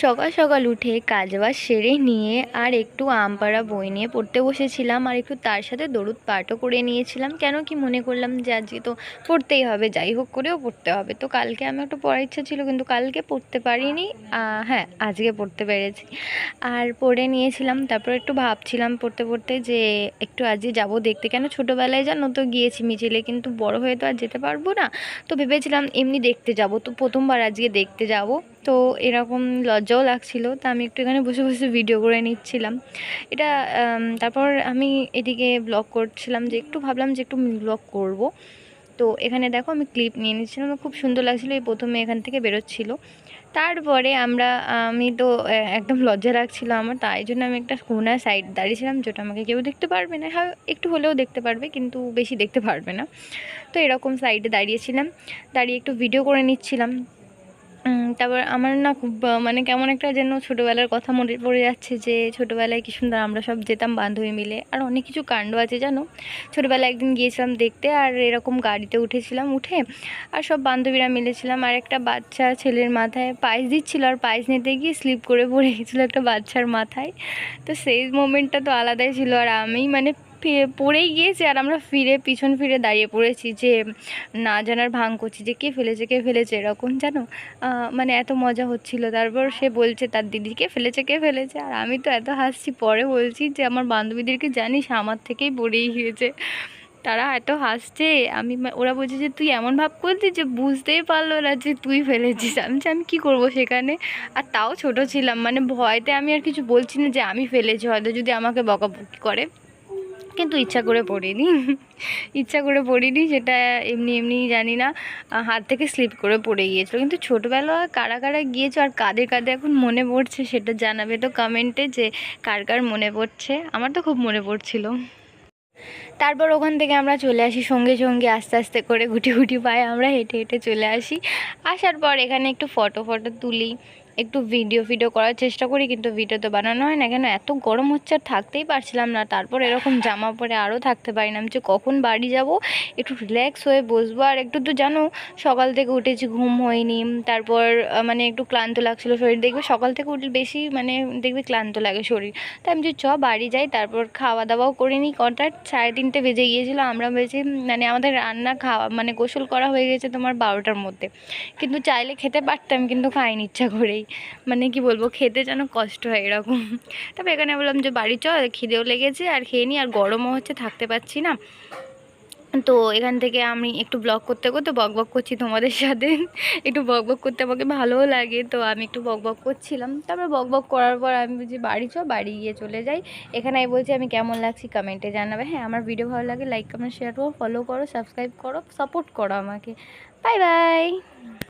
সকাল সকাল উঠে কাজবাজ সেরে নিয়ে আর একটু আমপাড়া বই নিয়ে পড়তে বসেছিলাম, আর একটু তার সাথে দরুদ পাঠও করে নিয়েছিলাম। কেন কি মনে করলাম যে আজকে তো পড়তেই হবে, যাই হোক করেও পড়তে হবে। তো কালকে আমার একটু পড়ার ইচ্ছা ছিল কিন্তু কালকে পড়তে পারিনি। হ্যাঁ, আজকে পড়তে পেরেছি আর পড়ে নিয়েছিলাম। তারপর একটু ভাবছিলাম পড়তে পড়তে যে একটু আজকে যাব দেখতে, কেন ছোটোবেলায় জানো তো গিয়েছি মিছিলে, কিন্তু বড় হয়ে তো আর যেতে পারবো না। তো ভেবেছিলাম এমনি দেখতে যাব, তো প্রথমবার আজকে দেখতে যাব। তো এরকম লজ্জাও লাগছিল, তো আমি একটু এখানে বসে বসে ভিডিও করে নিচ্ছিলাম এটা। তারপর আমি এদিকে ব্লগ করছিলাম, যে একটু ভাবলাম যে একটু ব্লগ করব। তো এখানে দেখো আমি ক্লিপ নিয়ে নিচ্ছিলাম, আমার খুব সুন্দর লাগছিলো। এই প্রথমে এখান থেকে বেরোচ্ছিলো, তারপরে আমি তো একদম লজ্জা লাগছিলো আমার, তাই জন্য আমি একটা কোনার সাইড দাঁড়িয়েছিলাম, যেটা আমাকে কেউ দেখতে পারবে না। হ্যাঁ, একটু হলেও দেখতে পারবে কিন্তু বেশি দেখতে পারবে না। তো এরকম সাইডে দাঁড়িয়েছিলাম, দাঁড়িয়ে একটু ভিডিও করে নিচ্ছিলাম। তারপর আমার না খুব মানে কেমন একটা যেন ছোটোবেলার কথা মনে পড়ে যাচ্ছে, যে ছোটোবেলায় কী সুন্দর আমরা সব যেতাম বান্ধবী মিলে। আর অনেক কিছু কাণ্ড আছে জানো। ছোটোবেলায় একদিন গিয়েছিলাম দেখতে, আর এরকম গাড়িতে উঠেছিলাম, উঠে আর সব বান্ধবীরা মিলেছিলাম, আর একটা বাচ্চা ছেলের মাথায় পায়েস দিচ্ছিলো, আর পায়েস নিতে গিয়ে স্লিপ করে পড়ে গেছিলো একটা বাচ্চার মাথায়। তো সেই মোমেন্টটা তো আলাদাই ছিল। আর আমি মানে পড়েই গিয়েছি, আর আমরা পিছন ফিরে দাঁড়িয়ে পড়েছি, যে না জানার ভান করছি যে কে ফেলেছে কে ফেলেছে এরকম জানো। মানে এত মজা হচ্ছিল। তারপর সে বলছে তার দিদিকে ফেলেছে কে ফেলেছে, আর আমি তো এত হাসছি। পরে বলছি যে আমার বান্ধবীদেরকে জানিস আমার থেকেই পড়েই গিয়েছে। তারা এত হাসছে। ওরা বলছে যে তুই এমন ভাব করছিস যে বুঝতেই পারলো না যে তুই ফেলেছিস। আমি কী করবো সেখানে। আর তাও ছোট ছিলাম, মানে ভয়তে আমি আর কিছু বলছি না যে আমি ফেলেছি, হয়তো যদি আমাকে বকাবকি করে। কিন্তু ইচ্ছা করে পড়িনি, ইচ্ছা করে পড়িনি, সেটা এমনি এমনি জানি না হাত থেকে স্লিপ করে পড়ে গিয়েছিলো। কিন্তু ছোটোবেলায় কারা কারা গিয়েছো আর কাদের কাদের এখন মনে পড়ছে সেটা জানাবে তো কমেন্টে, যে কার কার মনে পড়ছে। আমার তো খুব মনে পড়ছিল। তারপর ওখান থেকে আমরা চলে আসি সঙ্গে সঙ্গে, আস্তে আস্তে করে গুটি গুটি পায়ে আমরা হেঁটে হেঁটে চলে আসি। আসার পর এখানে একটু ফটো তুলি, একটু ভিডিও করার চেষ্টা করি, কিন্তু ভিডিও তো বানানো হয় না, কেন এত গরম হচ্ছে আর থাকতেই পারছিলাম না। তারপর এরকম জামা পরে আরও থাকতে পারি না, আমি যে কখন বাড়ি যাব, একটু রিল্যাক্স হয়ে বসবো। আর একটু তো জানো সকাল থেকে উঠেছি, ঘুম হয়নি। তারপর মানে একটু ক্লান্ত লাগছিলো শরীর, দেখবে সকাল থেকে উঠলে বেশি মানে দেখবে ক্লান্ত লাগে শরীর। তাই আমি যে বাড়ি যাই, তারপর খাওয়া দাওয়াও করিনি। কটা 3:30 বেজে গিয়েছিলো। আমরা বেজে মানে আমাদের রান্না খাওয়া মানে গোসল করা হয়ে গেছে তোমার 12টার মধ্যে। কিন্তু চাইলে খেতে পারতাম, কিন্তু খাইনি ইচ্ছা করেই। মানে কি বলবো, খেতে যেন কষ্ট হয় এরকম। তবে এখানে বললাম যে বাড়ি চল, খিদেও লেগেছে আর খেয়ে নিই, আর গরমও হচ্ছে, থাকতে পারছি না। তো এখান থেকে আমি একটু ব্লগ করতে করতে বক করছি তোমাদের সাথে। একটু বক করতে আমাকে ভালোও লাগে, তো আমি একটু বক করছিলাম। তারপর বক করার পর আমি বলছি বাড়ি বাড়ি গিয়ে চলে যাই। এখানে আমি বলছি আমি কেমন লাগছি কমেন্টে জানাবে। হ্যাঁ, আমার ভিডিও ভালো লাগে লাইক কমেন্ট শেয়ার করো, ফলো করো, সাবস্ক্রাইব করো, সাপোর্ট করো আমাকে। Bye bye.